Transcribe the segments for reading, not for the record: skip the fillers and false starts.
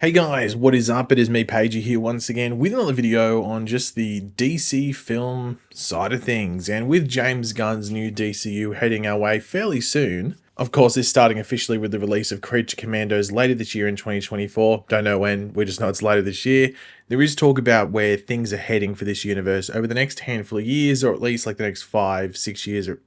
Hey guys, what is up? It is me, Pagey, here once again with another video on just the DC film side of things. And with James Gunn's new DCU heading our way fairly soon, of course, this starting officially with the release of Creature Commandos later this year in 2024. Don't know when, we just know it's later this year. There is talk about where things are heading for this universe over the next handful of years, or at least like the next 5-6 years, or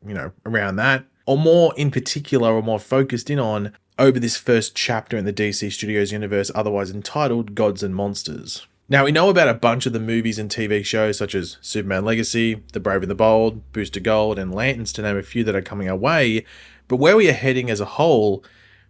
around that. Or more in particular, or more focused in on over this first chapter in the DC Studios universe, otherwise entitled Gods and Monsters. Now, we know about a bunch of the movies and TV shows such as Superman Legacy, The Brave and the Bold, Booster Gold, and Lanterns, to name a few that are coming our way, but where we are heading as a whole,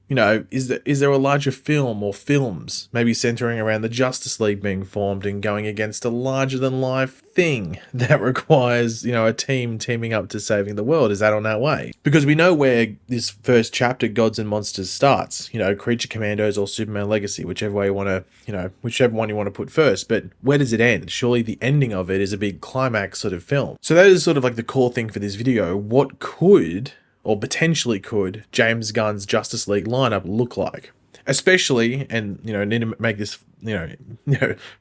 is there a larger film or films maybe centering around the Justice League being formed and going against a larger than life thing that requires, a team teaming up to saving the world? Is that on that way? Because we know where this first chapter, Gods and Monsters, starts, Creature Commandos or Superman Legacy, whichever way you want to, whichever one you want to put first. But where does it end? Surely the ending of it is a big climax sort of film. So that is sort of like the core thing for this video. What could, or potentially could, James Gunn's Justice League lineup look like? Especially, and need to make this,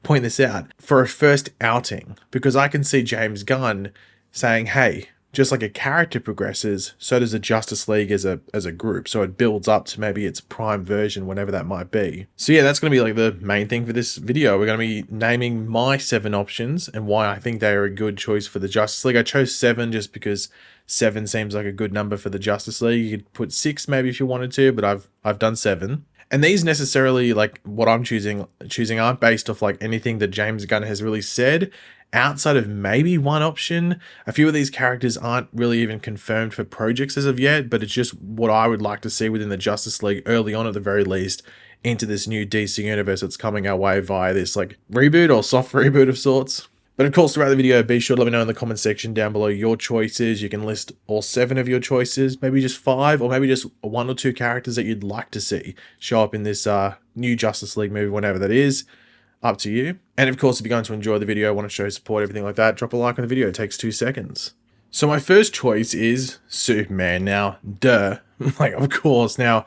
point this out, for a first outing, because I can see James Gunn saying, hey, just like a character progresses, so does the Justice League as a group. So it builds up to maybe its prime version, whenever that might be. So yeah, that's going to be like the main thing for this video. We're going to be naming my 7 options and why I think they are a good choice for the Justice League. I chose 7 just because 7 seems like a good number for the Justice League. You could put 6 maybe if you wanted to, but I've done 7. And these necessarily, like what I'm choosing aren't based off like anything that James Gunn has really said. Outside of maybe one option, a few of these characters aren't really even confirmed for projects as of yet, but it's just what I would like to see within the Justice League early on, at the very least, into this new DC universe that's coming our way via this like reboot or soft reboot of sorts. But of course, throughout the video, be sure to let me know in the comment section down below your choices. You can list all 7 of your choices, maybe just 5, or maybe just 1 or 2 characters that you'd like to see show up in this new Justice League movie, whenever that is. Up to you. And of course, if you're going to enjoy the video, want to show support, everything like that, drop a like on the video. It takes 2 seconds. So my first choice is Superman. Now, duh. Like, of course. Now,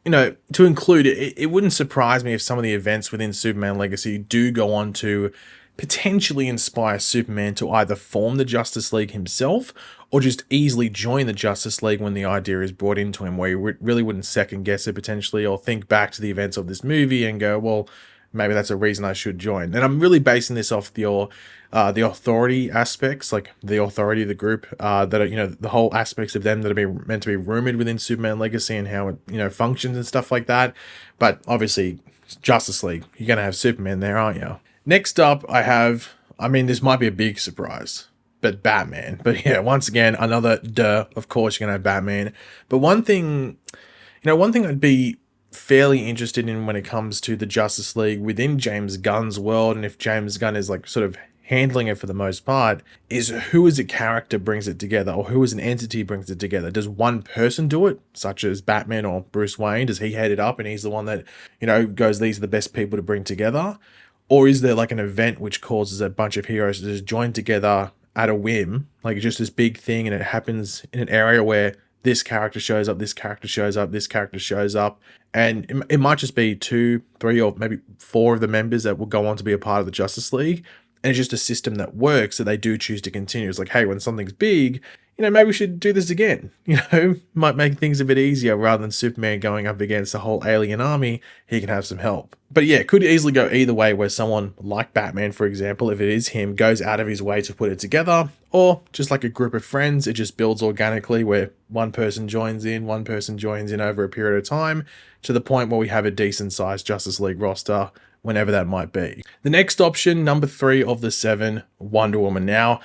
to include it, it wouldn't surprise me if some of the events within Superman Legacy do go on to potentially inspire Superman to either form the Justice League himself or just easily join the Justice League when the idea is brought into him, where you really wouldn't second guess it potentially, or think back to the events of this movie and go, well, maybe that's a reason I should join. And I'm really basing this off the authority aspects, like the authority of the group, that are, the whole aspects of them that are meant to be rumored within Superman Legacy and how it, functions and stuff like that. But obviously, Justice League, you're going to have Superman there, aren't you? Next up, this might be a big surprise, but Batman. But yeah, once again, another duh. Of course, you're going to have Batman. But one thing I'd be fairly interested in when it comes to the Justice League within James Gunn's world, and if James Gunn is like sort of handling it for the most part, is who as a character brings it together, or who as an entity brings it together. Does one person do it, such as Batman or Bruce Wayne? Does he head it up and he's the one that, goes, these are the best people to bring together? Or is there like an event which causes a bunch of heroes to just join together at a whim, like just this big thing, and it happens in an area where this character shows up, this character shows up, this character shows up, and it might just be 2, 3, or maybe 4 of the members that will go on to be a part of the Justice League, and it's just a system that works that they do choose to continue. It's like, hey, when something's big, maybe we should do this again. Might make things a bit easier rather than Superman going up against a whole alien army. He can have some help. But yeah, it could easily go either way, where someone like Batman, for example, if it is him, goes out of his way to put it together, or just like a group of friends, it just builds organically where one person joins in over a period of time, to the point where we have a decent sized Justice League roster, whenever that might be. The next option, number 3 of the 7, Wonder Woman. Now,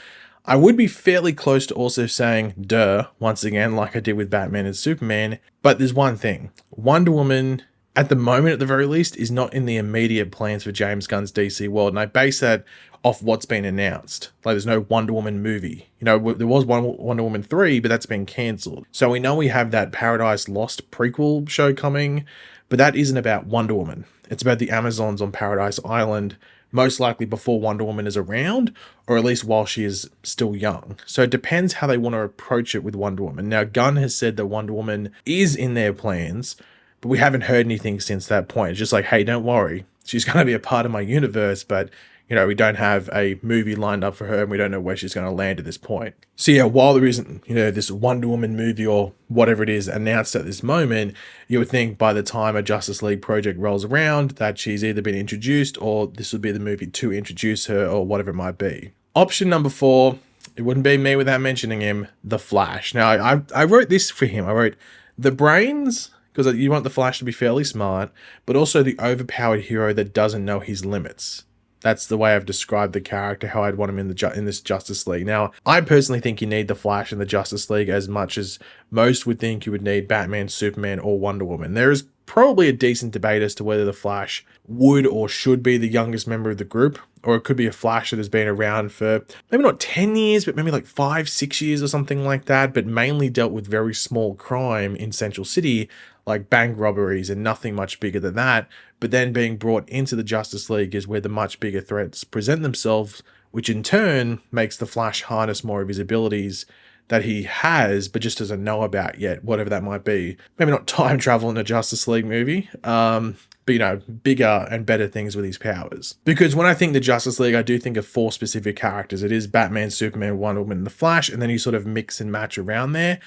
I would be fairly close to also saying duh, once again, like I did with Batman and Superman, but there's one thing. Wonder Woman, at the moment at the very least, is not in the immediate plans for James Gunn's DC world, and I base that off what's been announced. Like, there's no Wonder Woman movie. There was one Wonder Woman 3, but that's been cancelled. So we know we have that Paradise Lost prequel show coming, but that isn't about Wonder Woman. It's about the Amazons on Paradise Island, most likely before Wonder Woman is around, or at least while she is still young. So it depends how they want to approach it with Wonder Woman. Now, Gunn has said that Wonder Woman is in their plans, but we haven't heard anything since that point. It's just like, hey, don't worry, she's going to be a part of my universe, but we don't have a movie lined up for her and we don't know where she's going to land at this point. So yeah, while there isn't, this Wonder Woman movie or whatever it is announced at this moment, you would think by the time a Justice League project rolls around that she's either been introduced or this would be the movie to introduce her or whatever it might be. Option number 4, it wouldn't be me without mentioning him, The Flash. Now, I wrote this for him. I wrote the brains, because you want the Flash to be fairly smart, but also the overpowered hero that doesn't know his limits. That's the way I've described the character, how I'd want him in this Justice League. Now, I personally think you need the Flash in the Justice League as much as most would think you would need Batman, Superman, or Wonder Woman. There is probably a decent debate as to whether the Flash would or should be the youngest member of the group, or it could be a Flash that has been around for maybe not 10 years, but maybe like 5-6 years or something like that, but mainly dealt with very small crime in Central City, like bank robberies and nothing much bigger than that. But then being brought into the Justice League is where the much bigger threats present themselves, which in turn makes the Flash harness more of his abilities that he has, but just doesn't know about yet, whatever that might be. Maybe not time travel in a Justice League movie, but bigger and better things with his powers. Because when I think the Justice League, I do think of 4 specific characters. It is Batman, Superman, Wonder Woman, and the Flash, and then you sort of mix and match around there.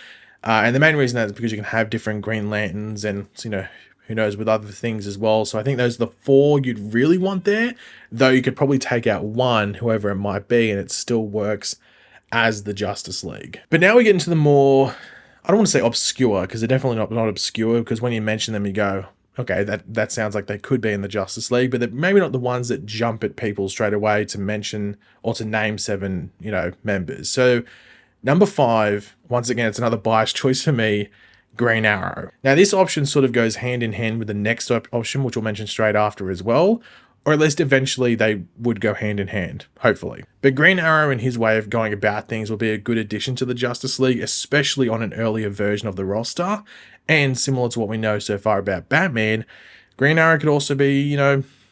And the main reason that is because you can have different Green Lanterns and, who knows, with other things as well. So I think those are the 4 you'd really want there, though you could probably take out one, whoever it might be, and it still works as the Justice League. But now we get into the more, I don't want to say obscure, because they're definitely not obscure, because when you mention them, you go, okay, that sounds like they could be in the Justice League, but they're maybe not the ones that jump at people straight away to mention or to name 7, members. So number 5, once again, it's another biased choice for me, Green Arrow. Now, this option sort of goes hand in hand with the next option, which we'll mention straight after as well, or at least eventually they would go hand in hand, hopefully. But Green Arrow and his way of going about things will be a good addition to the Justice League, especially on an earlier version of the roster. And similar to what we know so far about Batman, Green Arrow could also be,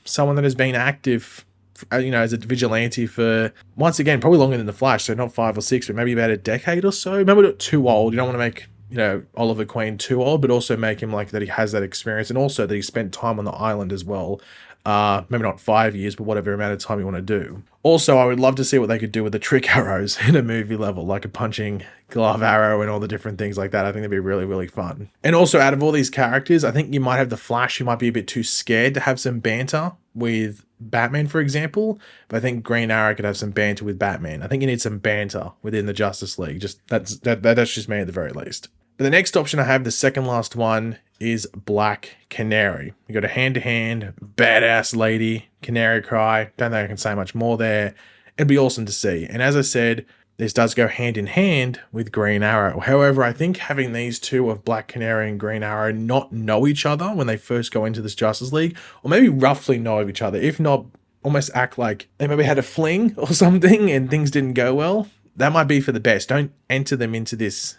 someone that has been active, as a vigilante for, once again, probably longer than the Flash, so not 5 or 6, but maybe about a decade or so. Maybe not too old. You don't want to make Oliver Queen too old, but also make him like that he has that experience, and also that he spent time on the island as well. Maybe not 5 years, but whatever amount of time you want to do. Also, I would love to see what they could do with the trick arrows in a movie level, like a punching glove arrow and all the different things like that. I think that'd be really, really fun. And also, out of all these characters, I think you might have the Flash, who might be a bit too scared to have some banter with Batman, for example. But I think Green Arrow could have some banter with Batman. I think you need some banter within the Justice League. That's just me at the very least. But the next option I have, the second last one, is Black Canary. You got a hand-to-hand, badass lady, Canary Cry. Don't think I can say much more there. It'd be awesome to see. And as I said, this does go hand in hand with Green Arrow. However, I think having these two of Black Canary and Green Arrow not know each other when they first go into this Justice League, or maybe roughly know of each other, if not almost act like they maybe had a fling or something and things didn't go well, that might be for the best. Don't enter them into this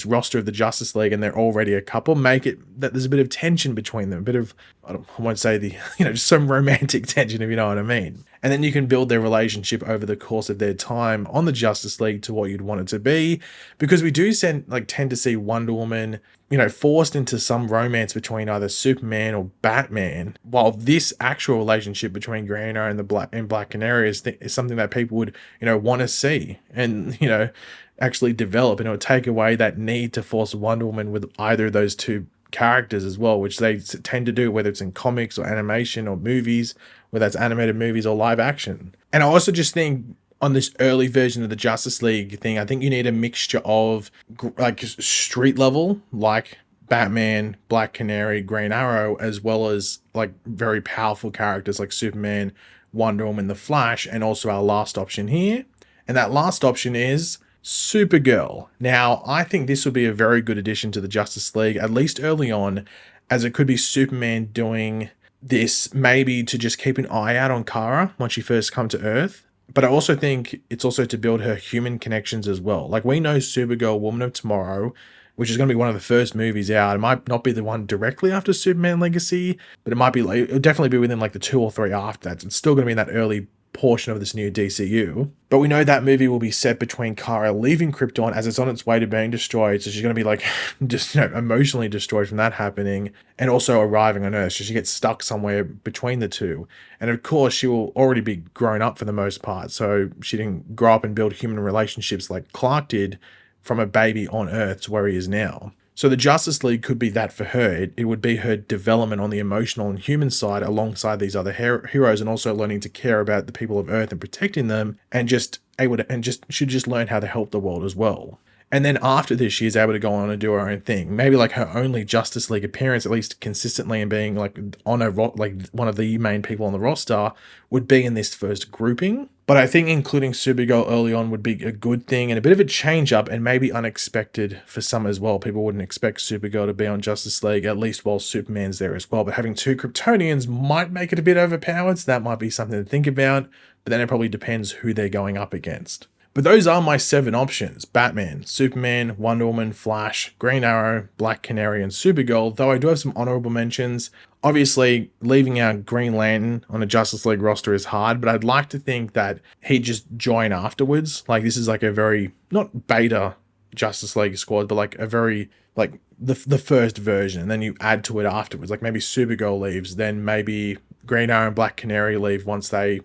roster of the Justice League and they're already a couple. Make it that there's a bit of tension between them, a bit of, I won't say just some romantic tension, if you know what I mean. And then you can build their relationship over the course of their time on the Justice League to what you'd want it to be, because we do tend to see Wonder Woman, forced into some romance between either Superman or Batman, while this actual relationship between Green Arrow and Black Canary is something that people would, want to see and, actually develop, and it would take away that need to force Wonder Woman with either of those two characters as well, which they tend to do, whether it's in comics or animation or movies, whether that's animated movies or live action. And I also just think on this early version of the Justice League thing, I think you need a mixture of street level, like Batman, Black Canary, Green Arrow, as well as very powerful characters like Superman, Wonder Woman, the Flash, and also our last option here. And that last option is Supergirl. Now, I think this would be a very good addition to the Justice League, at least early on, as it could be Superman doing this, maybe to just keep an eye out on Kara when she first come to Earth. But I also think it's also to build her human connections as well. Like, we know Supergirl, Woman of Tomorrow, which is going to be one of the first movies out. It might not be the one directly after Superman Legacy, but it might be it'll definitely be within the 2 or 3 after that. It's still going to be in that early portion of this new DCU. But we know that movie will be set between Kara leaving Krypton as it's on its way to being destroyed. So she's going to be like just emotionally destroyed from that happening, and also arriving on Earth. So she gets stuck somewhere between the two. And of course, she will already be grown up for the most part. So she didn't grow up and build human relationships like Clark did from a baby on Earth to where he is now. So the Justice League could be that for her. It would be her development on the emotional and human side alongside these other heroes, and also learning to care about the people of Earth and protecting them, and should just learn how to help the world as well. And then after this, she is able to go on and do her own thing. Maybe like her only Justice League appearance, at least consistently, and being like on like one of the main people on the roster, would be in this first grouping. But I think including Supergirl early on would be a good thing and a bit of a change up, and maybe unexpected for some as well. People wouldn't expect Supergirl to be on Justice League, at least while Superman's there as well. But having two Kryptonians might make it a bit overpowered, so that might be something to think about. But then it probably depends who they're going up against. But those are my 7 options: Batman, Superman, Wonder Woman, Flash, Green Arrow, Black Canary, and Supergirl, though I do have some honorable mentions. Obviously, leaving out Green Lantern on a Justice League roster is hard, but I'd like to think that he'd just join afterwards. Like, this is like a very, not beta Justice League squad, but like a very, like the first version, and then you add to it afterwards. Like maybe Supergirl leaves, then maybe Green Arrow and Black Canary leave once they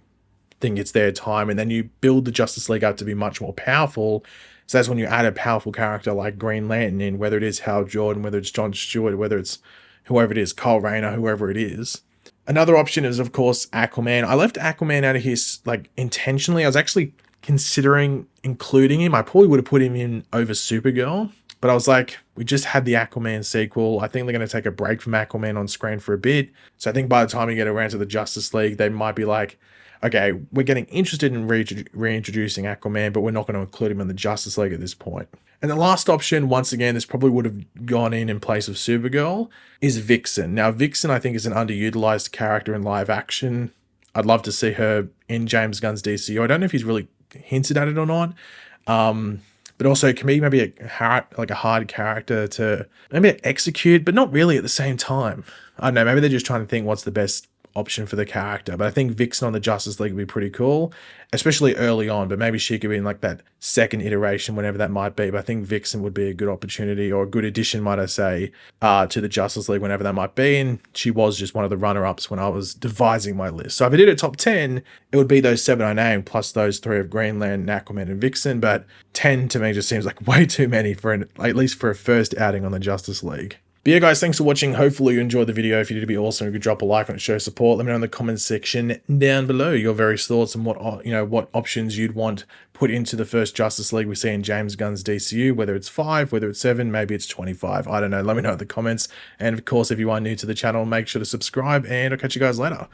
think it's their time, and then you build the Justice League up to be much more powerful. So that's when you add a powerful character like Green Lantern in, whether it is Hal Jordan, whether it's John Stewart, whether it's whoever it is, Kyle Rayner, whoever it is. Another option is, of course, Aquaman. I left Aquaman out of here like intentionally. I was actually considering including him. I probably would have put him in over Supergirl, but I was like, we just had the Aquaman sequel. I think they're going to take a break from Aquaman on screen for a bit. So I think by the time we get around to the Justice League, they might be like, okay, we're getting interested in reintroducing Aquaman, but we're not going to include him in the Justice League at this point. And the last option, once again, this probably would have gone in place of Supergirl, is Vixen. Now, Vixen, I think, is an underutilized character in live action. I'd love to see her in James Gunn's DCU. I don't know if he's really hinted at it or not. But also it can be maybe a hard character to maybe execute, but not really at the same time. I don't know, maybe they're just trying to think what's the best option for the character. But I think Vixen on the Justice League would be pretty cool, especially early on, but maybe she could be in like that second iteration, whenever that might be. But I think Vixen would be a good opportunity, or a good addition, might I say, to the Justice League whenever that might be. And she was just one of the runner-ups when I was devising my list. So if I did a top 10, it would be those 7 I named, plus those 3 of Green Lantern, Aquaman, and Vixen. But 10 to me just seems like way too many for at least for a first outing on the Justice League. But yeah, guys, thanks for watching. Hopefully you enjoyed the video. If you did, it'd be awesome if you could drop a like on it, show support. Let me know in the comments section down below your various thoughts and what options you'd want put into the first Justice League we see in James Gunn's DCU, whether it's 5, whether it's 7, maybe it's 25. I don't know. Let me know in the comments. And of course, if you are new to the channel, make sure to subscribe, and I'll catch you guys later.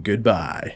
Goodbye.